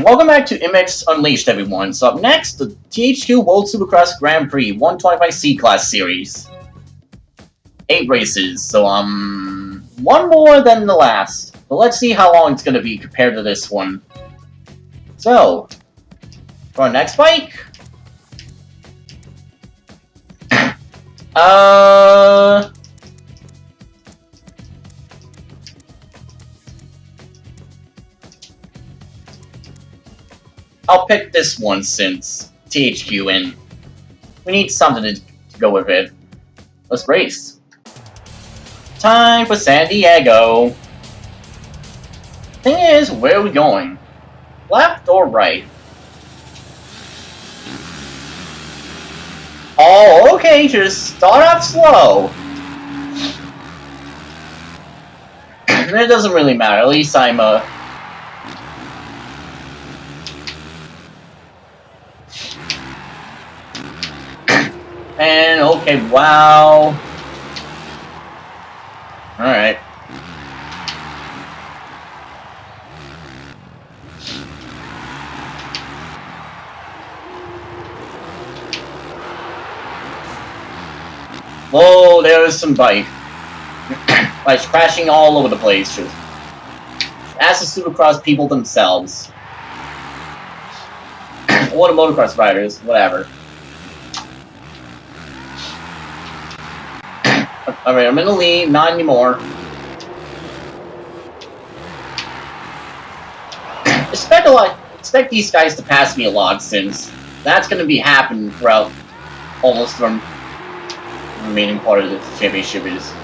Welcome back to MX Unleashed, everyone. So up next, the THQ World Supercross Grand Prix 125C Class Series. 8 races, so one more than the last. But let's see how long it's gonna be compared to this one. So, for our next bike, I'll pick this one since THQ and we need something to go with it. Let's race. Time for San Diego. Thing is, where are we going? Left or right? Oh, okay, just start off slow. It doesn't really matter, at least I'm And, okay, wow. Alright. Whoa, there's some bike. Like, crashing all over the place. Just ask the Supercross people themselves. Or the motocross riders, whatever. Alright, I'm in the lead, not anymore. Expect these guys to pass me a lot, since that's gonna be happening throughout almost the remaining part of the championship is.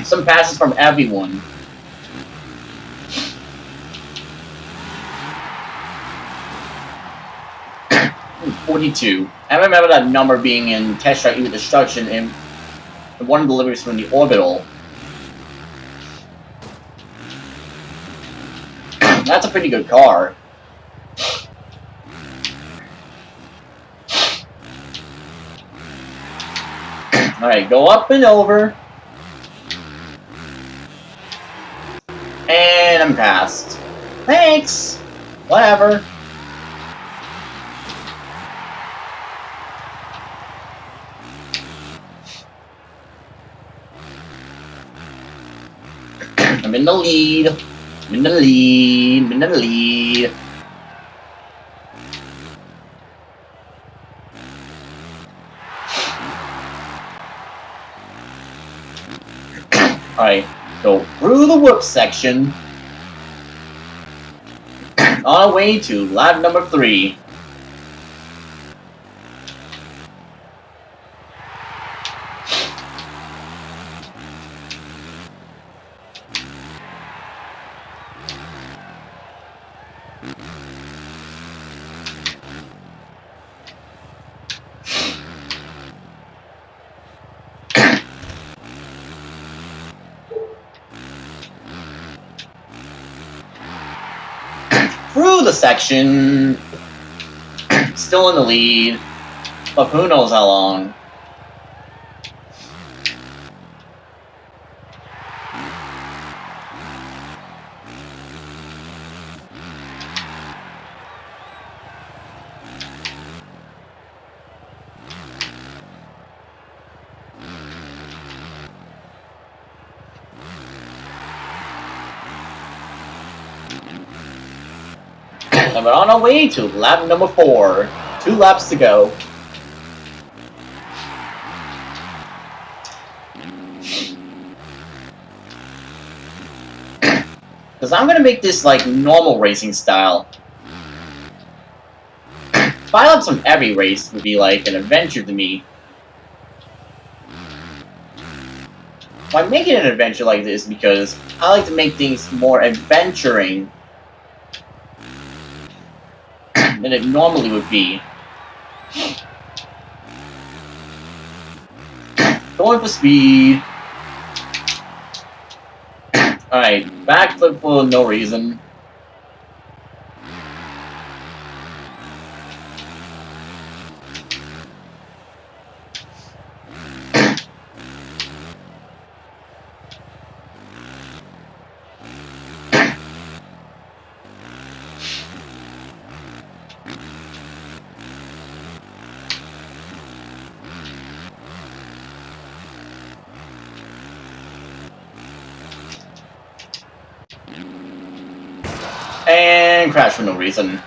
Some passes from everyone. .42. I remember that number being in Test Track Even Destruction and one of the deliveries from the Orbital. That's a pretty good car. Alright, go up and over. And I'm passed. Thanks! Whatever. I'm in the lead. I'm in the lead. I'm in the lead. Alright, go through the whoop section. On our way to lap number 3. Through the section, still in the lead, but who knows how long. And we're on our way to lap number 4. 2 laps to go. Because I'm going to make this like normal racing style. 5 laps on every race would be like an adventure to me. Why make it an adventure like this? Because I like to make things more adventuring than it normally would be. Going for speed. Alright, backflip for no reason. And crash for no reason.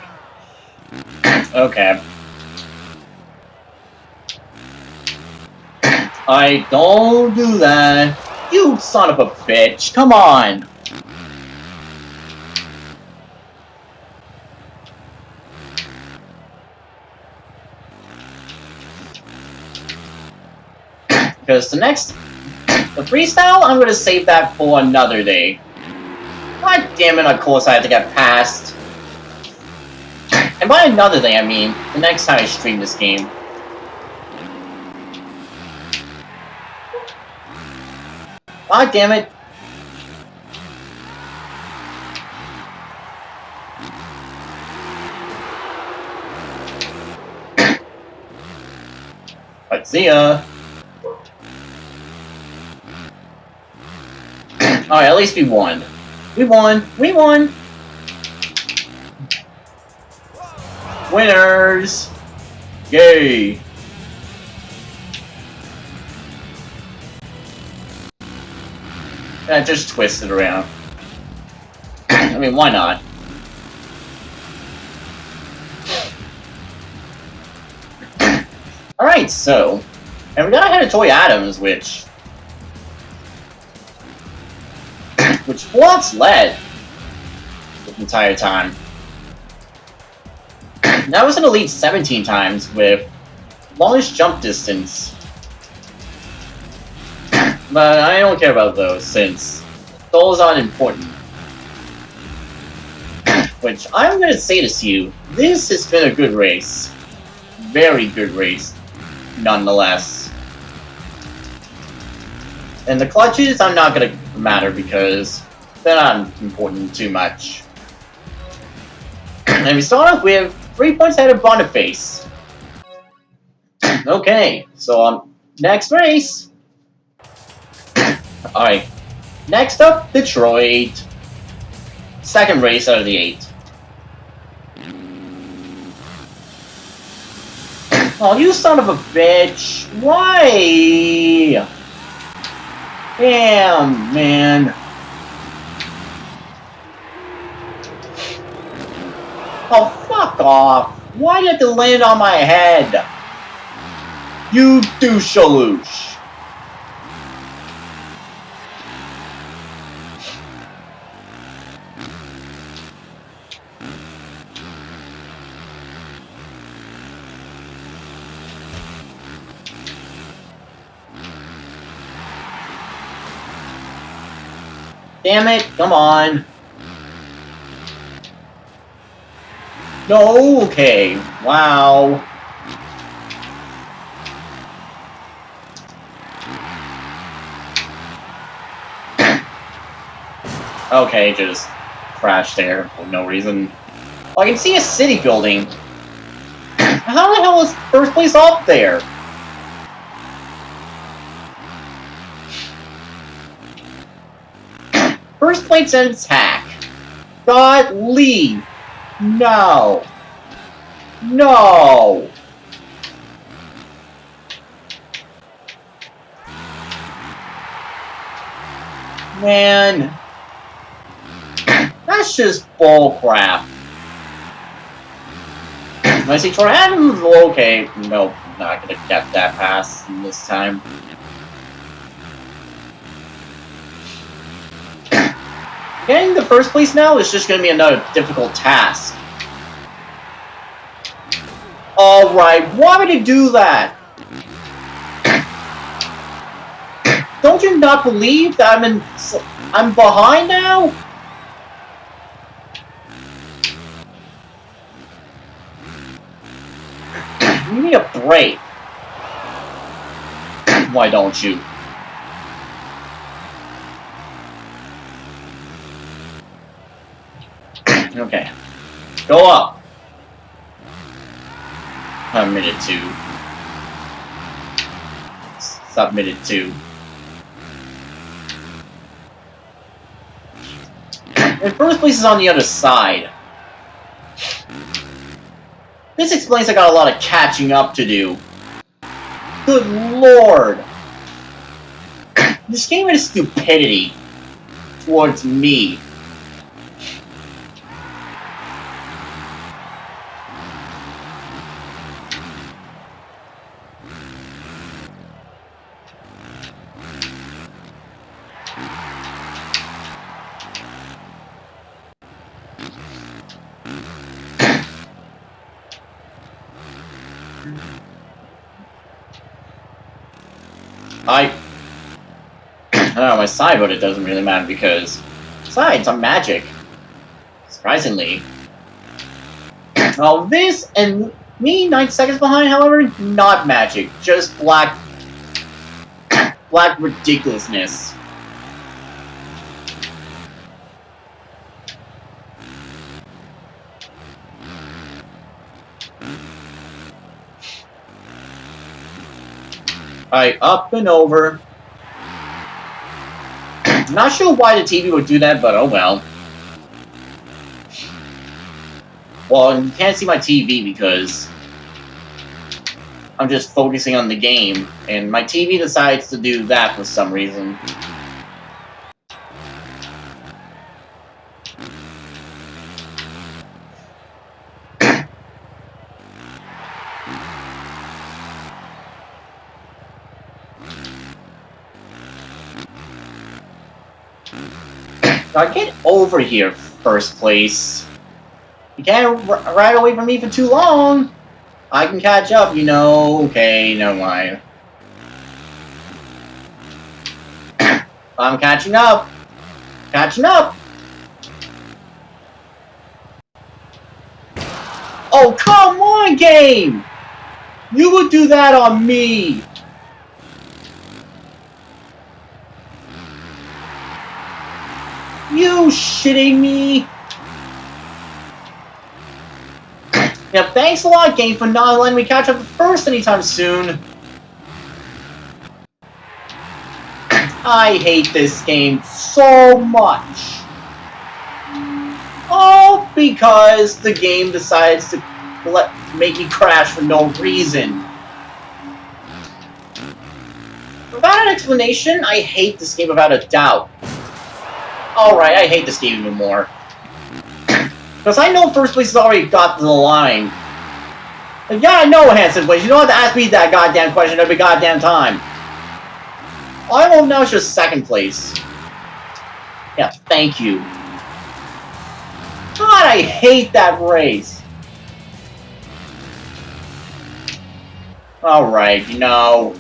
Okay. I don't do that. You son of a bitch. Come on. Because the freestyle, I'm gonna save that for another day. God damn it, of course I have to get past. And by another day, I mean the next time I stream this game. God damn it. But see ya. Alright, at least we won. We won! We won! Winners! Yay! And I just twisted around. I mean, why not? Alright, so... And we got ahead of Toy Adams, which Flux led the entire time. Now I was in the lead 17 times with longest jump distance. But I don't care about those, since those aren't important. Which, I'm gonna say this to you, this has been a good race. Very good race, nonetheless. And the clutches, I'm not gonna matter because they're not important too much. And we start off with 3 points ahead of Boniface. Okay, so next race. Alright, next up, Detroit. Second race out of the 8. Oh, you son of a bitch! Why? Damn, man. Oh, fuck off. Why did you have to land on my head? You douche-a-loosh. Damn it, come on. No, okay. Wow. Okay, just crashed there for no reason. Oh, I can see a city building. How the hell is first place up there? First place and attack. Godly. No. No. Man. That's just bullcrap. I see Troy Adams. Okay. Nope. Not gonna get that pass this time. Getting the first place now is just going to be another difficult task. Alright, why would you do that? Don't you not believe that I'm behind now? You need a break. Why don't you? Okay. Go up. Submitted 2. Submitted 2. And first place is on the other side. This explains I got a lot of catching up to do. Good lord. This game is stupidity towards me. I don't know, my side, but it doesn't really matter because, besides, I'm magic. Surprisingly. Well, this and me 9 seconds behind, however, not magic, just black ridiculousness. Alright, up and over. Not sure why the TV would do that, but oh well. Well, you can't see my TV because I'm just focusing on the game, and my TV decides to do that for some reason. Now get over here, first place. You can't ride away from me for too long. I can catch up, you know. Okay, never mind. I'm catching up. Catching up. Oh, come on, game! You would do that on me! You shitting me? Yeah, thanks a lot, game, for not letting me catch up first anytime soon. I hate this game so much. All because the game decides to make me crash for no reason. Without an explanation, I hate this game without a doubt. Alright, I hate this game even more. Because I know first place has already got to the line. And yeah, I know Hanson place. You don't have to ask me that goddamn question every goddamn time. All I want now is just second place. Yeah, thank you. God, I hate that race. Alright, you know,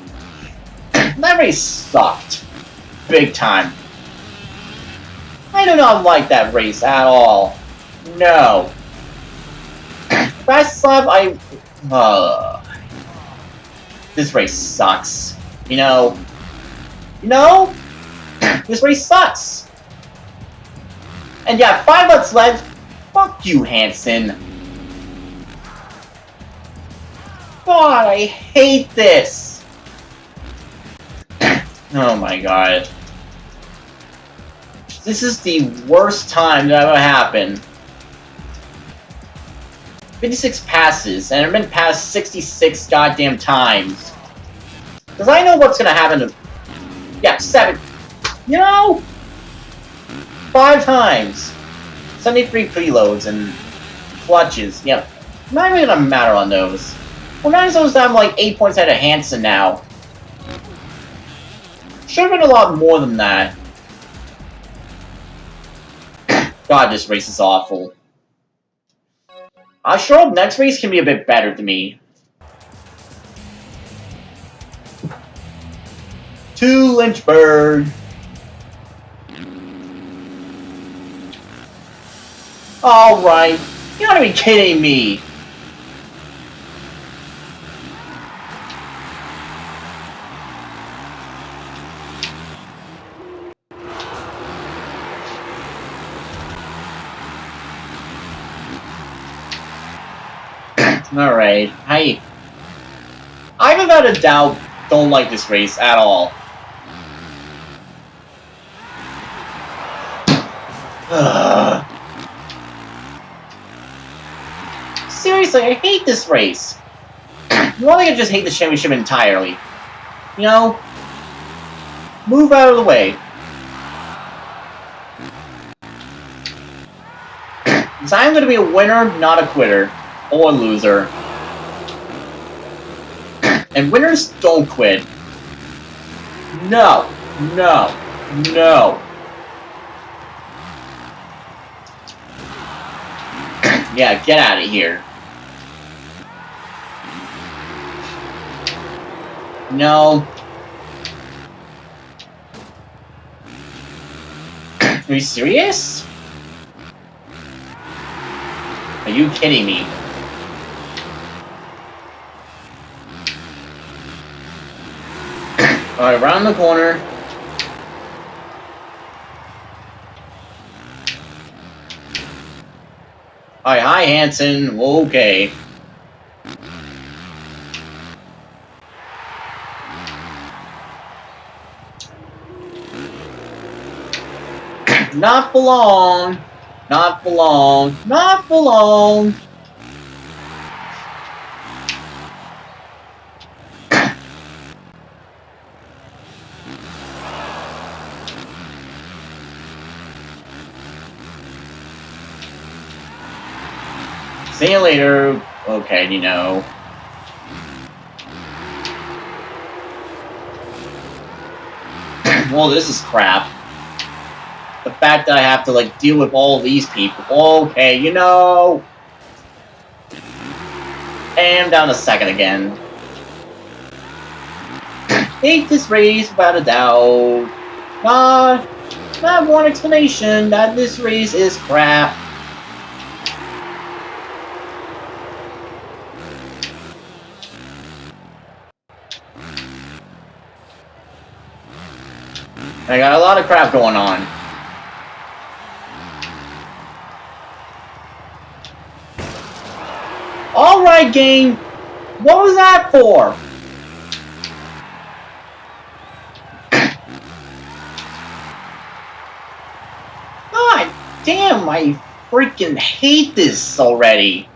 that race sucked. Big time. I do not like that race at all. No. Fast lap, this race sucks. You know, this race sucks. And yeah, 5 laps left. Fuck you, Hanson. God, I hate this. Oh my god. This is the worst time that ever happened. 56 passes, and I've been passed 66 goddamn times. Because I know what's gonna happen to... Yeah, 7. You know? 5 times. 73 preloads and clutches. Yep. Not really gonna matter on those. Well, 9 of those I'm like 8 points ahead of Hanson now. Should've been a lot more than that. God, this race is awful. I'm sure next race can be a bit better to me. To Lynchburg. Alright. You gotta be kidding me. Alright, I without a doubt don't like this race at all. Seriously, I hate this race. More like I just hate the championship entirely. You know? Move out of the way. So I'm gonna be a winner, not a quitter. Or loser. And winners don't quit. No. No. No. Yeah, get out of here. No. Are you serious? Are you kidding me? Alright, around the corner. Alright, hi Hanson. Okay. Not for long. Not for long. Not for long. See you later. Okay, you know. Well, this is crap. The fact that I have to, like, deal with all these people. Okay, you know. And down a second again. Hate this race without a doubt. Not one explanation that this race is crap. I got a lot of crap going on. Alright, game. What was that for? God damn, I freaking hate this already.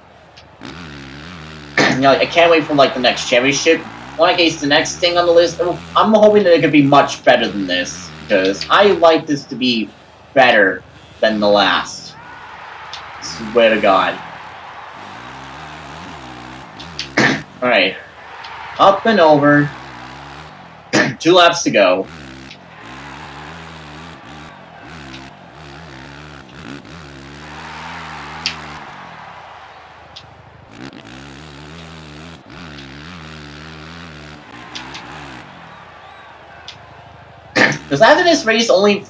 You know, I can't wait for, like, the next championship. In case the next thing on the list, I'm hoping that it could be much better than this. Because I like this to be better than the last. Swear to God. Alright. Up and over. 2 laps to go. Because after this race, only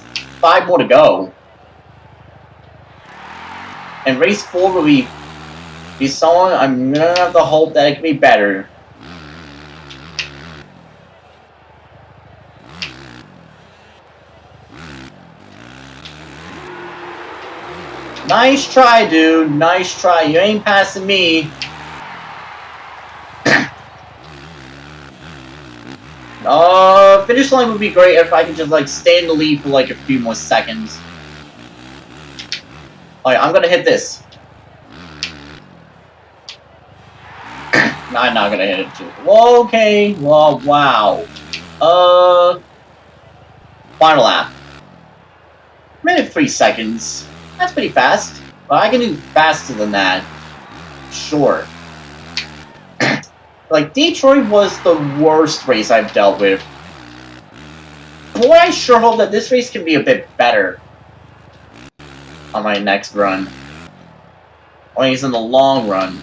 5 more to go. And race 4 will be someone I'm gonna have to hope that it can be better. Nice try, dude. Nice try. You ain't passing me. Finish line would be great if I could just, like, stay in the lead for, like, a few more seconds. Alright, I'm gonna hit this. No, I'm not gonna hit it, too. Okay. Well, wow. Final lap. Minute 3 seconds. That's pretty fast. But I can do faster than that. Sure. Like, Detroit was the worst race I've dealt with. Boy, I sure hope that this race can be a bit better on my next run. Or at least in the long run.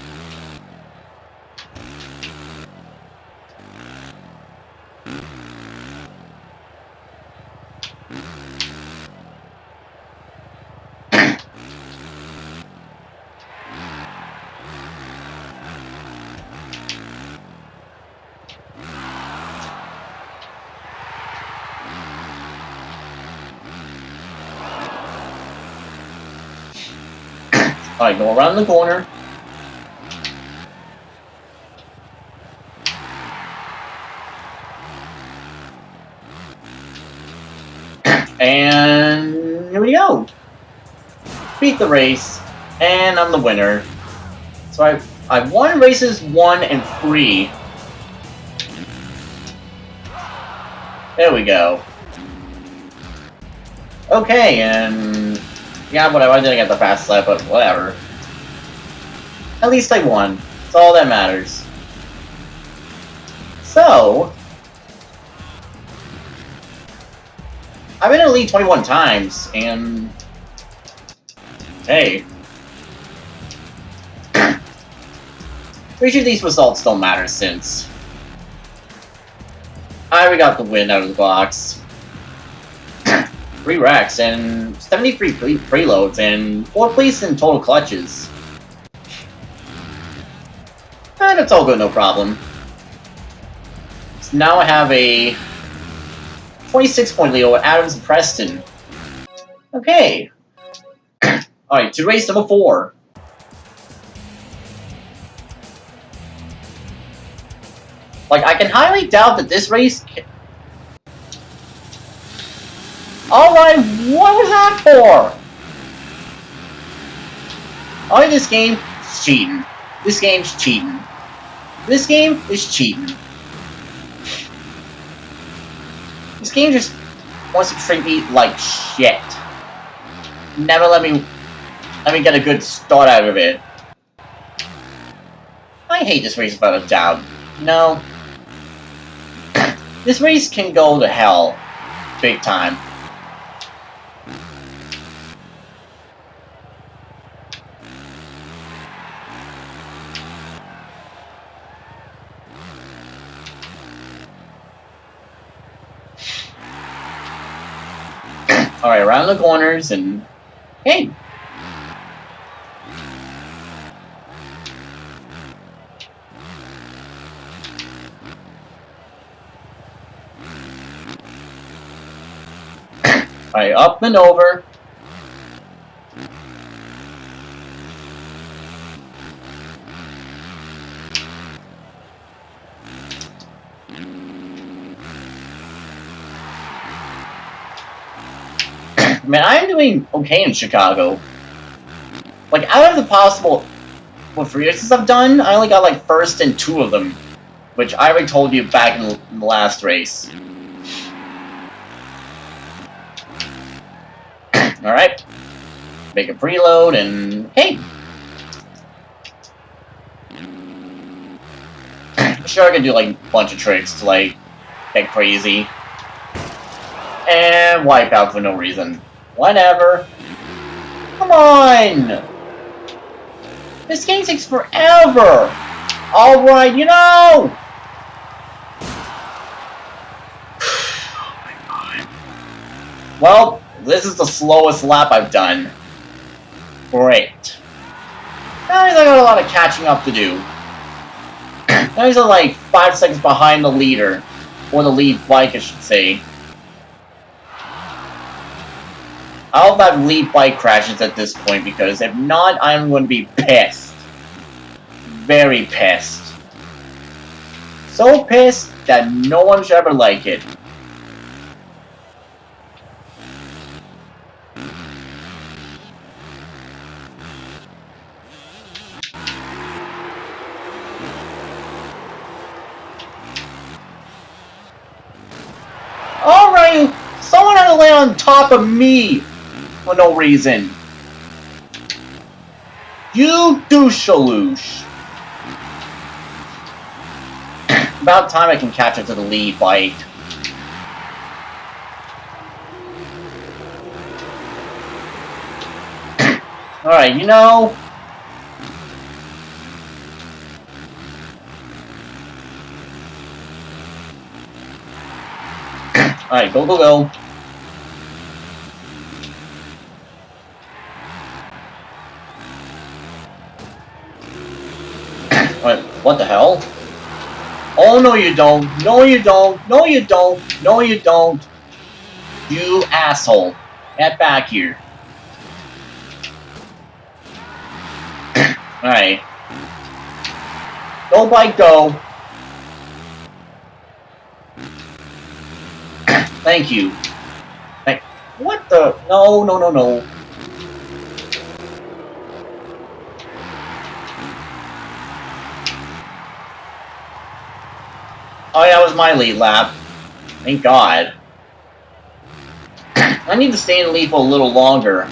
Alright, go around the corner. And here we go. Beat the race, and I'm the winner. So I've won races 1 and 3. There we go. Okay, and yeah, whatever. I didn't get the fast lap, but whatever. At least I won. That's all that matters. So I've been in the lead 21 times, and hey, pretty sure these results don't matter since I already got the win out of the box. 3 wrecks and 73 preloads and 4th place in total clutches. And it's all good, no problem. So now I have a 26-point lead over Adams and Preston. Okay. Alright, to race number 4. Like, I can highly doubt that this race can... Alright, what was that for? Alright, this game is cheating. This game's cheating. This game is cheating. This game just wants to treat me like shit. Never let me get a good start out of it. I hate this race without a doubt. No. This race can go to hell. Big time. Alright, around the corners and... Hey! Alright, up and over. Man, I'm doing okay in Chicago. Like, out of the possible... What, 3 races I've done, I only got, like, first in 2 of them. Which I already told you back in the last race. Alright. Make a preload and... Hey! I'm sure I can do, like, a bunch of tricks to, like, get crazy. And wipe out for no reason. Whatever. Come on! This game takes forever! Alright, you know! Oh my god. Well, this is the slowest lap I've done. Great. Now I got a lot of catching up to do. Now he's like 5 seconds behind the leader. Or the lead bike, I should say. I hope that lead bike crashes at this point, because if not, I'm going to be pissed. Very pissed. So pissed that no one should ever like it. Alright, someone had to lay on top of me for no reason. You douche-a-loosh. About time I can catch up to the lead bike. Alright, you know... Alright, go, go, go. Alright, what the hell? Oh, no you don't. No you don't. No you don't. No you don't. You asshole. Get back here. Alright. Go, bike, go. Thank you. What the? No, no, no, no. Oh, yeah, that was my lead lap. Thank God. I need to stay in the lead for a little longer.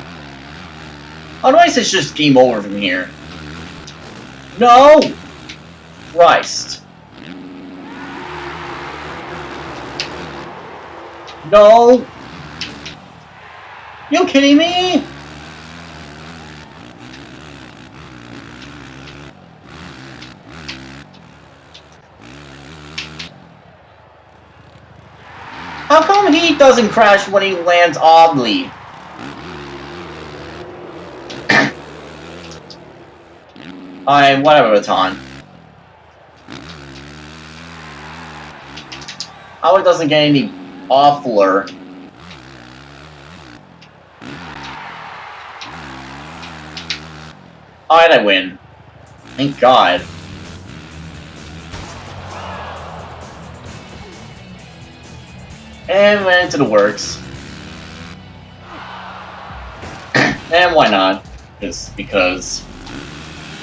Otherwise, it's just game over from here. No! Christ. No! You kidding me? How come he doesn't crash when he lands oddly? Alright, whatever, Baton. How it doesn't get any awfuler. Alright, I win. Thank God. And went into the works. And why not? Just because.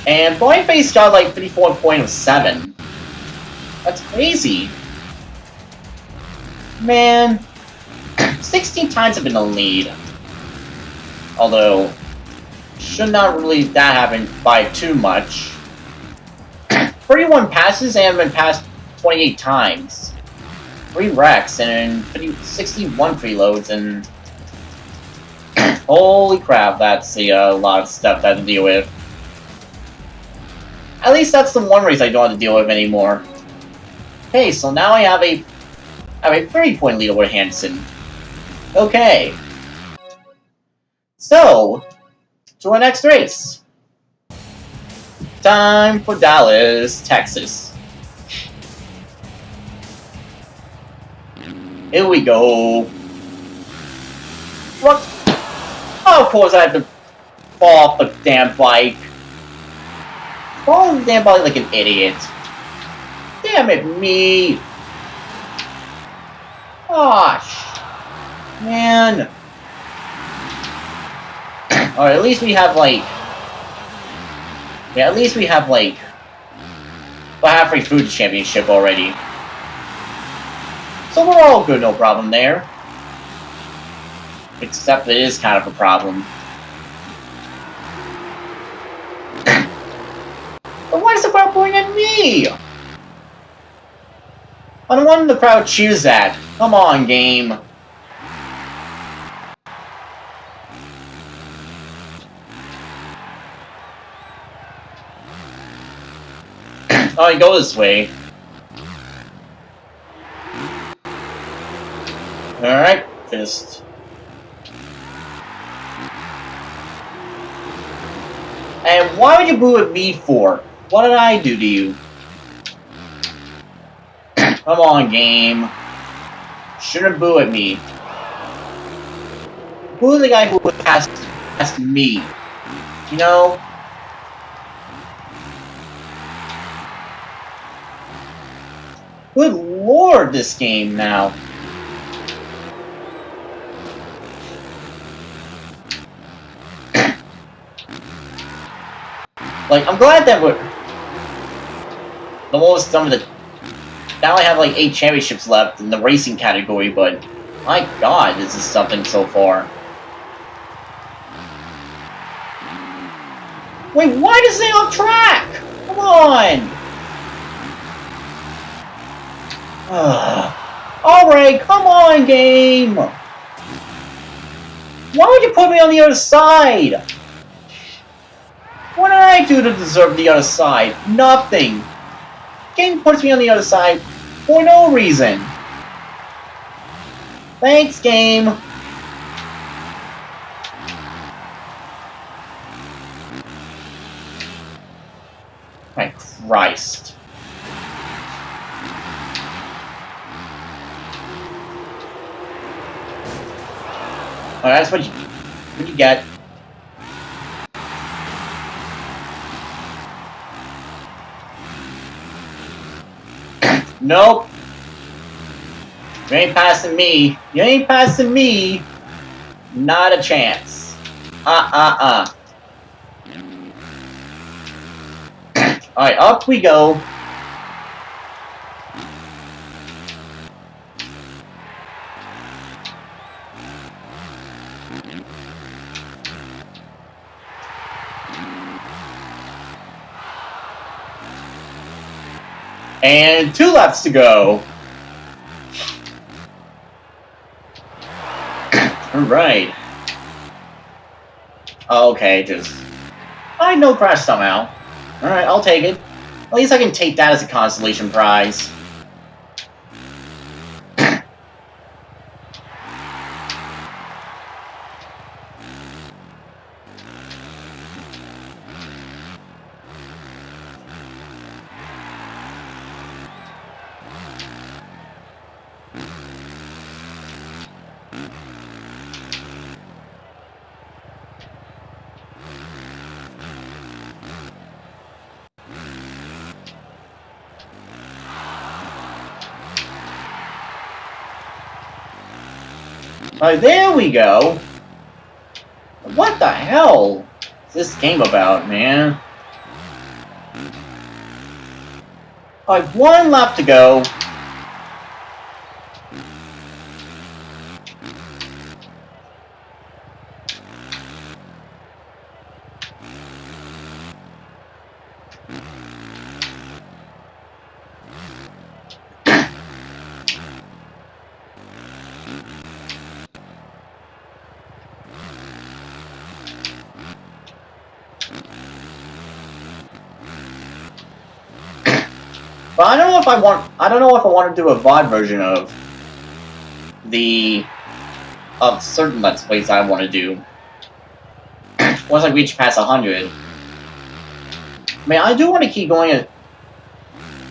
And Boyface got like 54.7. That's crazy. Man. 16 times I've been in the lead. Although, should not really that happen by too much. 31 passes and been passed 28 times. 3 wrecks and 61 preloads and holy crap, that's a lot of stuff to have to deal with. At least that's the one race I don't have to deal with anymore. Okay, so now I have a 30-point lead over Hansen. Okay. So, to our next race. Time for Dallas, Texas. Here we go. What? Oh, of course I have to fall off the damn bike. Fall off the damn bike like an idiot. Damn it, me. Gosh. Man. Alright, at least we have like... Yeah, at least we have like... a halfway through the championship already. So we're all good, no problem there. Except it is kind of a problem. But why is the crowd pointing at me? I don't want the crowd choose that. Come on, game. Oh, you go this way. Alright, fist. And why would you boo at me for? What did I do to you? Come on, game. Shouldn't boo at me. Boo the guy who passed me. You know? Good lord, this game now. Like, I'm glad that we're almost done with it. Now I have like 8 championships left in the racing category, but my god, this is something so far. Wait, why does it stay off track? Come on! Alright, come on, game! Why would you put me on the other side? What did I do to deserve the other side? Nothing. Game puts me on the other side for no reason. Thanks, game. My Christ. Oh, that's what you get. Nope. You ain't passing me. You ain't passing me. Not a chance. Alright, up we go. And 2 laps to go. Alright. Okay, just... I no crash somehow. Alright, I'll take it. At least I can take that as a consolation prize. Alright, there we go. What the hell is this game about, man? Alright, one lap to go. But I don't know if I want to do a VOD version of certain Let's Plays I want to do. Once I reach past 100. I mean, I do want to keep going to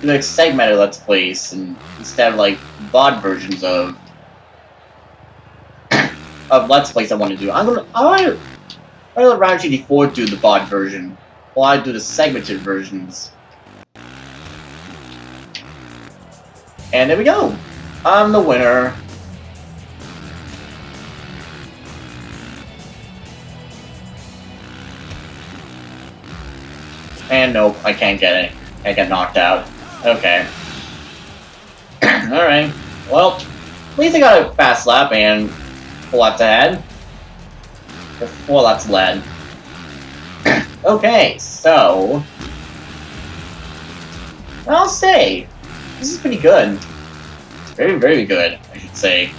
like segmented Let's Plays instead of like VOD versions of Let's Plays I want to do. I want to let Round GT4 do the VOD version, while I do the segmented versions. And there we go. I'm the winner. And nope, I can't get it. I get knocked out. Okay. Alright. Well, at least I got a fast lap and 4 laps ahead. 4 laps led. Okay, so... I'll say, this is pretty good. Very, very good, I should say.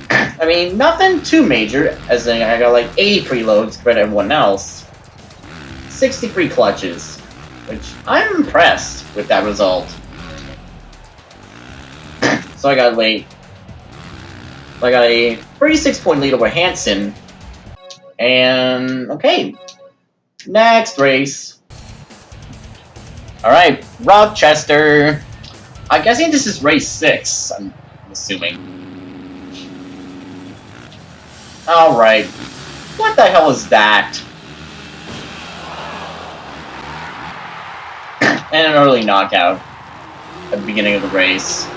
I mean, nothing too major, as in I got like 80 preloads compared to everyone else. 63 clutches, which I'm impressed with that result. So I got a 36-point lead over Hansen. And, okay. Next race. Alright, Rochester. I'm guessing this is race 6, I'm assuming. Alright. What the hell is that? And an early knockout at the beginning of the race.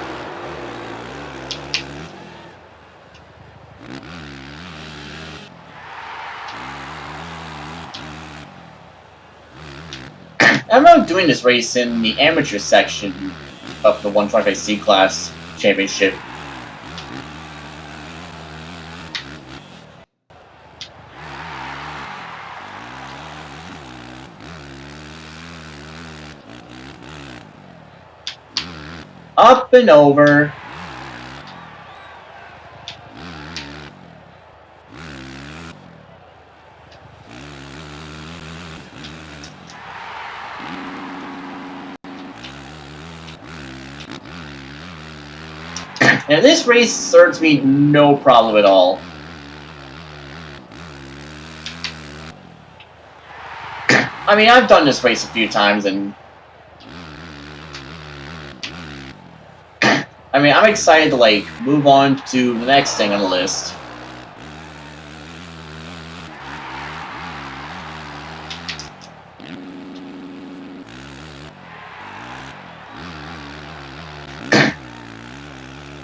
I remember doing this race in the amateur section of the 125C class championship. Up and over. And this race serves me no problem at all. I mean, I've done this race a few times, and I mean, I'm excited to, like, move on to the next thing on the list.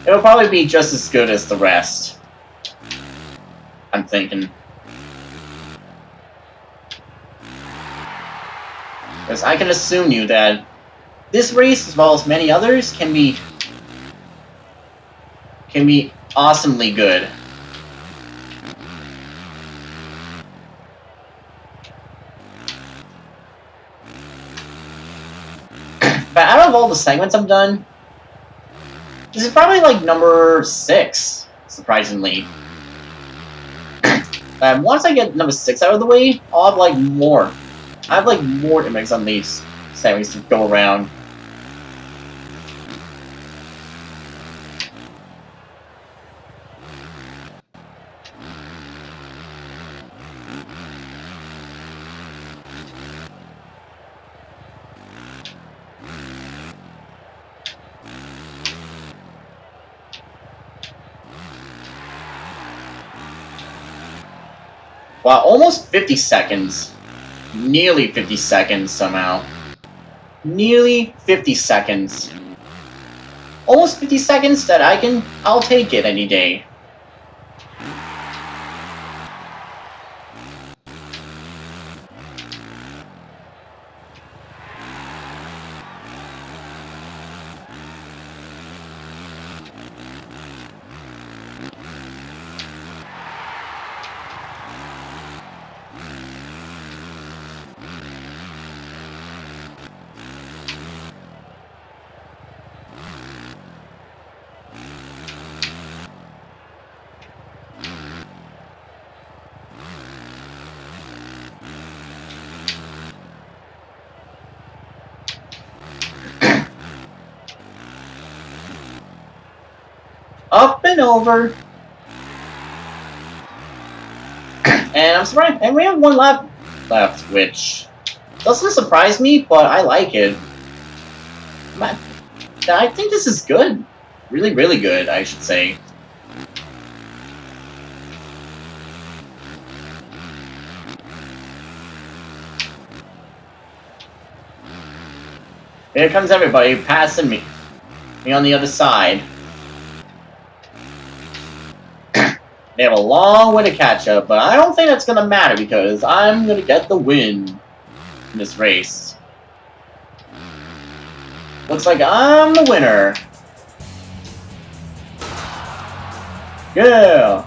It'll probably be just as good as the rest. I'm thinking. Because I can assume you that this race, as well as many others, can be awesomely good. But out of all the segments I've done, this is probably like number 6, surprisingly. Once I get number 6 out of the way, I'll have like more. I have like more images on these segments to go around. Wow, almost 50 seconds. Nearly 50 seconds somehow. Nearly 50 seconds. Almost 50 seconds that I'll take it any day. Up and over. And I'm surprised. And we have one lap left, which doesn't surprise me, but I like it. I think this is good. Really, really good, I should say. Here comes everybody passing me on the other side. They have a long way to catch up, but I don't think that's gonna matter because I'm gonna get the win in this race. Looks like I'm the winner. Yeah.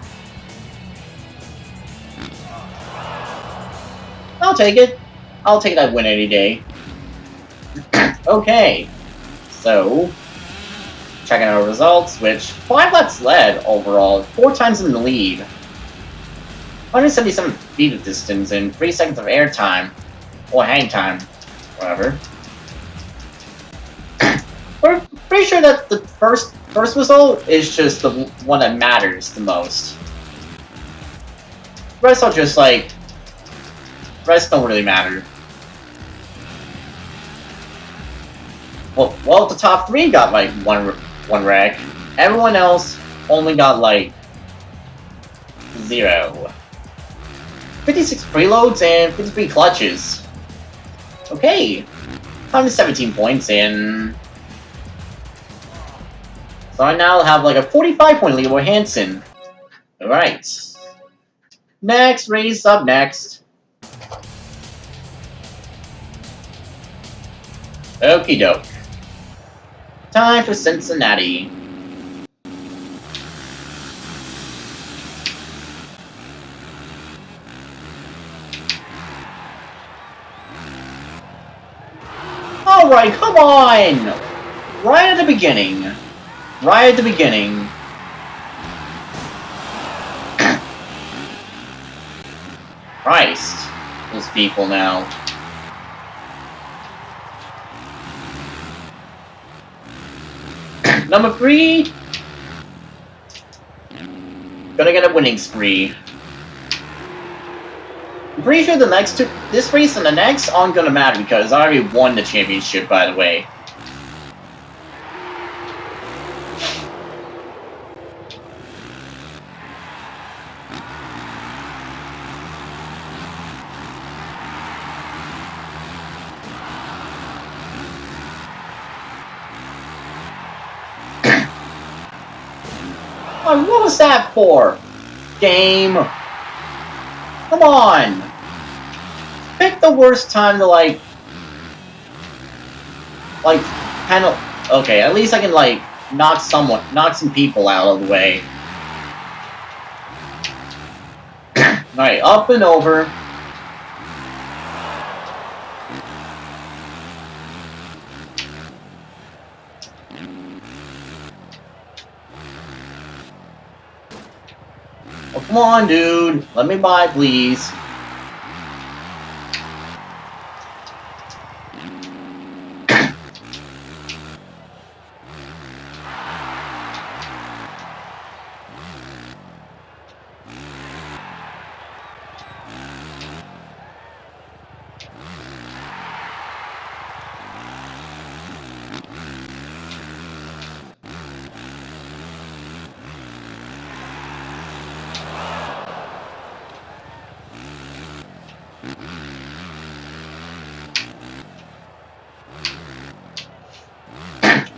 I'll take it. I'll take that win any day. Okay. So, checking our results, which 5 laps led overall, 4 times in the lead. 177 feet of distance and 3 seconds of air time. Or hang time. Whatever. We're pretty sure that the first result is just the one that matters the most. The rest are just like... the rest don't really matter. Well, the top 3 got like one wreck. Everyone else only got like 0. 56 preloads and 53 clutches. Okay, time to 17 points and so I now have like a 45-point lead over Hansen. All right, next race up next. Okie doke. Time for Cincinnati. Alright, come on! Right at the beginning. Right at the beginning. Christ. Those people now. Number 3. Gonna get a winning spree. I'm pretty sure the next two, this race and the next aren't gonna matter because I already won the championship, by the way. Oh, what was that for? Game. Come on. Pick the worst time to like handle. Okay, at least I can like knock some people out of the way. Alright, up and over. Oh, come on, dude. Let me by, please.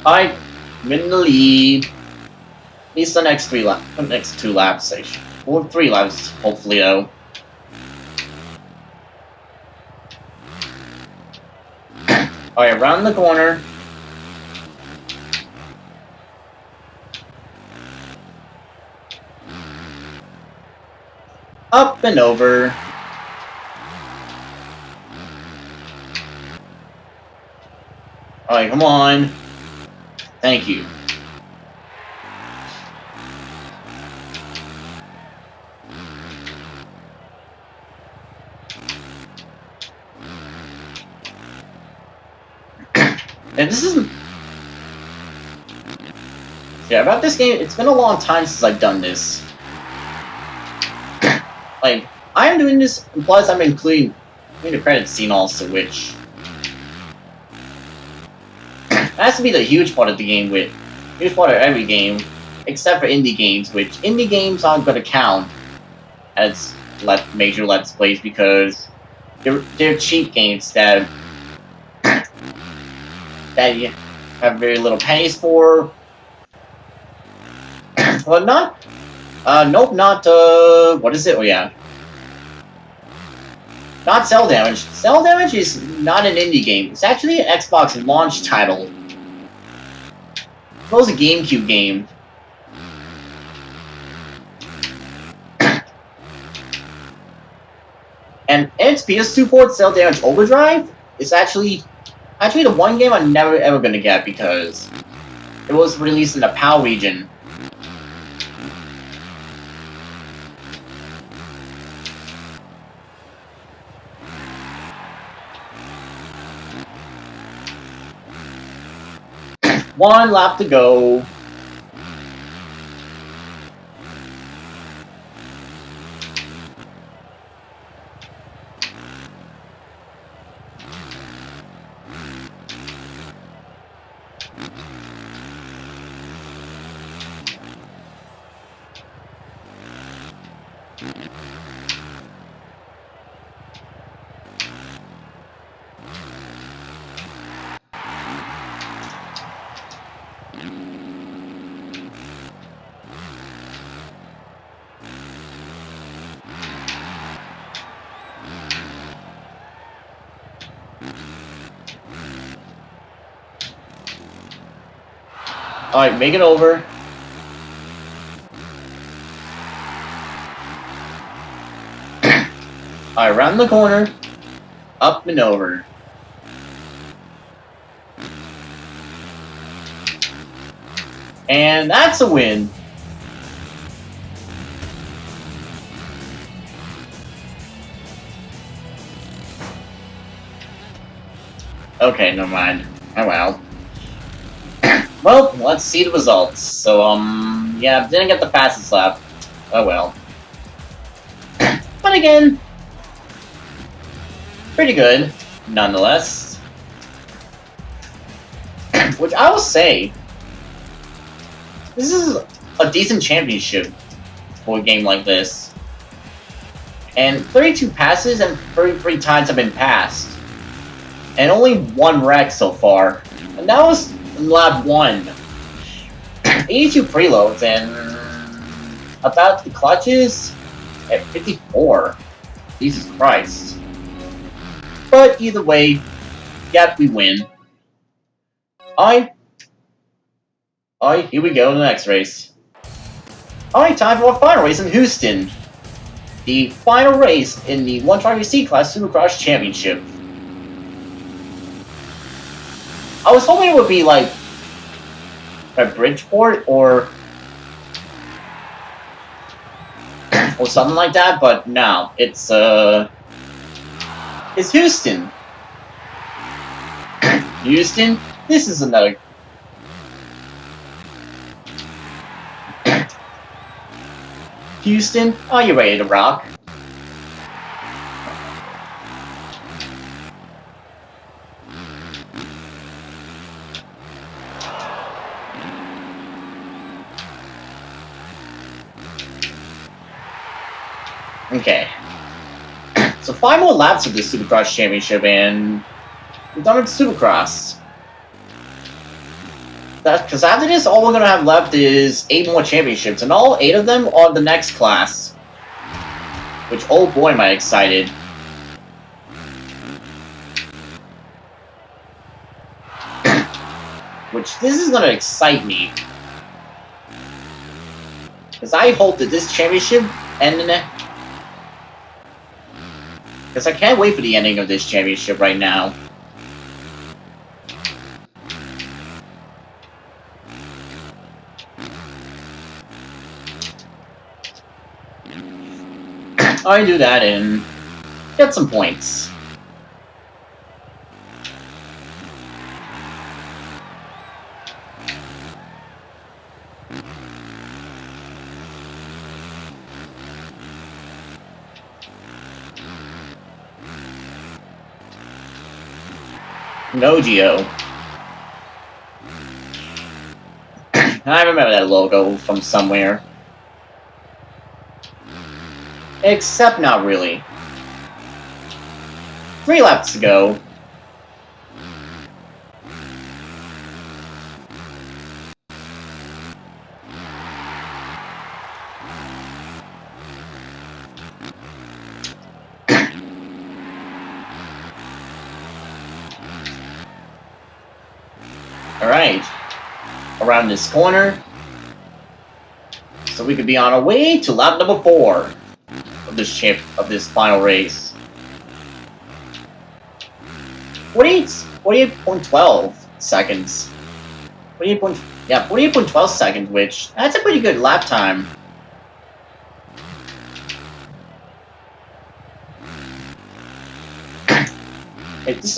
I'm in the lead. At least the next 2 laps, or 3 laps, hopefully, though. Alright, around the corner. Up and over. Alright, come on. Thank you. And this isn't... Yeah, about this game, it's been a long time since I've done this. Like, I'm doing this, and plus I'm including the credits scene also, which has to be the huge part of the game, huge part of every game, except for indie games, which indie games aren't going to count as major Let's Plays because they're cheap games that you have very little pennies for. Well, nope, not, what is it? Oh, yeah. Not Cell Damage. Cell Damage is not an indie game. It's actually an Xbox launch title. It was a GameCube game. And its PS2 port, Cell Damage Overdrive, is actually the one game I'm never ever gonna get because it was released in the PAL region. One lap to go. Alright, make it over. Alright, round the corner. Up and over. And that's a win. Okay, never mind. Oh well. Well, let's see the results. So, yeah, didn't get the fastest lap. Oh well. But again, pretty good, nonetheless. Which I will say, this is a decent championship for a game like this. And 32 passes and 33 times have been passed. And only one wreck so far. And that was in lap 1. 82 preloads and about the clutches at 54. Jesus Christ. But either way, yep, we win. Alright, here we go to the next race. Alright, time for our final race in Houston. The final race in the 125C class Supercross Championship. I was hoping it would be like at Bridgeport or something like that, but no, it's Houston. Houston, this is another. Houston, are you ready to rock? Okay. So 5 more laps of this Supercross Championship, and we're done with Supercross. Because after this, all we're going to have left is 8 more championships, and all 8 of them are the next class. Which, oh boy, am I excited. Which, this is going to excite me. Because I hope that this championship ended. Because I can't wait for the ending of this championship right now. I do that and get some points. Nogio. I remember that logo from somewhere. Except not really. 3 laps to go. Alright. Around this corner. So we could be on our way to lap number 4 of this final race. 48.12 seconds. 48.12 seconds, which that's a pretty good lap time. This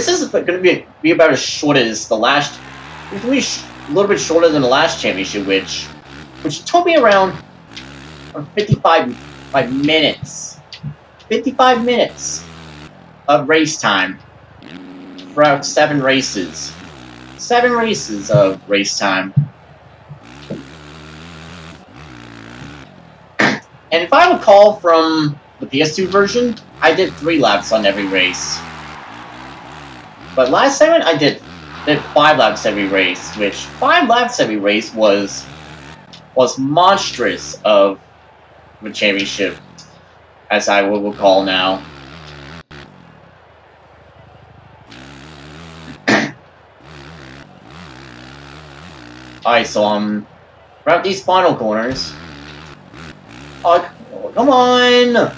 is going to be about as short as the last. It's going to be a little bit shorter than the last championship, which took me around 55 minutes. 55 minutes of race time throughout 7 races. 7 races of race time. And if I recall from the PS2 version, I did 3 laps on every race. But last time I did 5 laps every race, which 5 laps every race was monstrous of the championship, as I will recall now. Alright, so throughout these final corners. Oh, come on!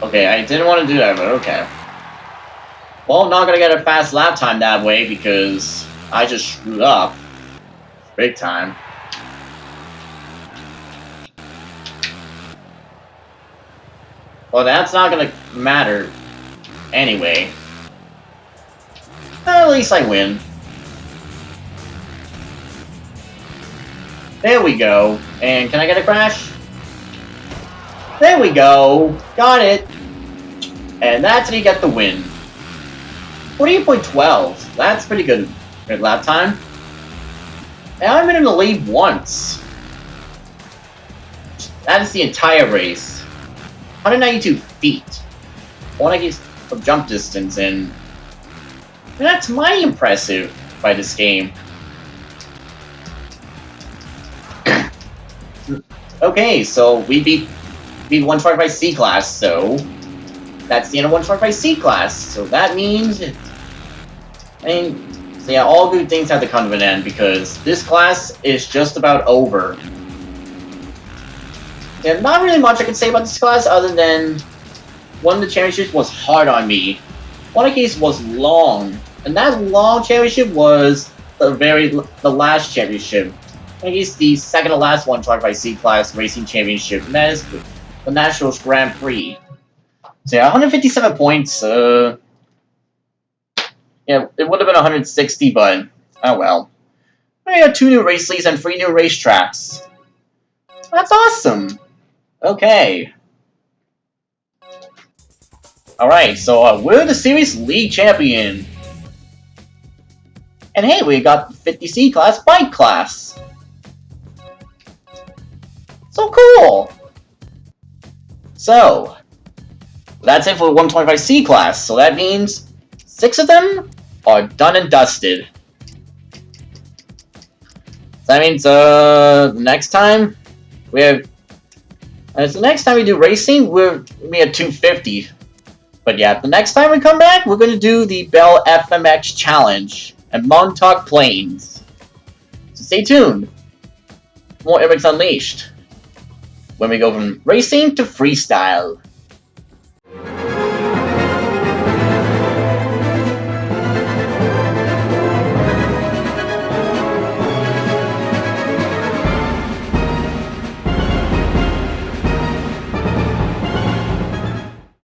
Okay, I didn't want to do that, but okay. Well, I'm not gonna get a fast lap time that way because I just screwed up. Big time. Well, that's not gonna matter anyway. At least I win. There we go. And can I get a crash? There we go. Got it. And that's how you get the win. 48.12. That's pretty good lap time. And I've been in the lead once. That is the entire race. 192 feet. 190 of jump distance, and that's mighty impressive by this game. Okay, so we beat 125 C class, so that's the end of 125 C class. So that means, so yeah, all good things have to come to an end because this class is just about over. And not really much I can say about this class other than one of the championships was hard on me. One case was long, and that long championship was the last championship. I guess the second to last 125 C class racing championship, and that is the Nationals Grand Prix. So yeah, 157 points. Yeah, it would have been 160, but oh well. I got 2 new race leagues and 3 new racetracks. That's awesome. Okay. Alright, so we're the series league champion. And hey, we got the 50C class bike class. So cool. So, that's it for the 125C class. So that means 6 of them are done and dusted. So that means next time we have. So next time we do racing, we're at 250. But yeah, the next time we come back, we're going to do the Bell FMX Challenge at Montauk Plains. So stay tuned. More Airbags Unleashed. When we go from racing to freestyle.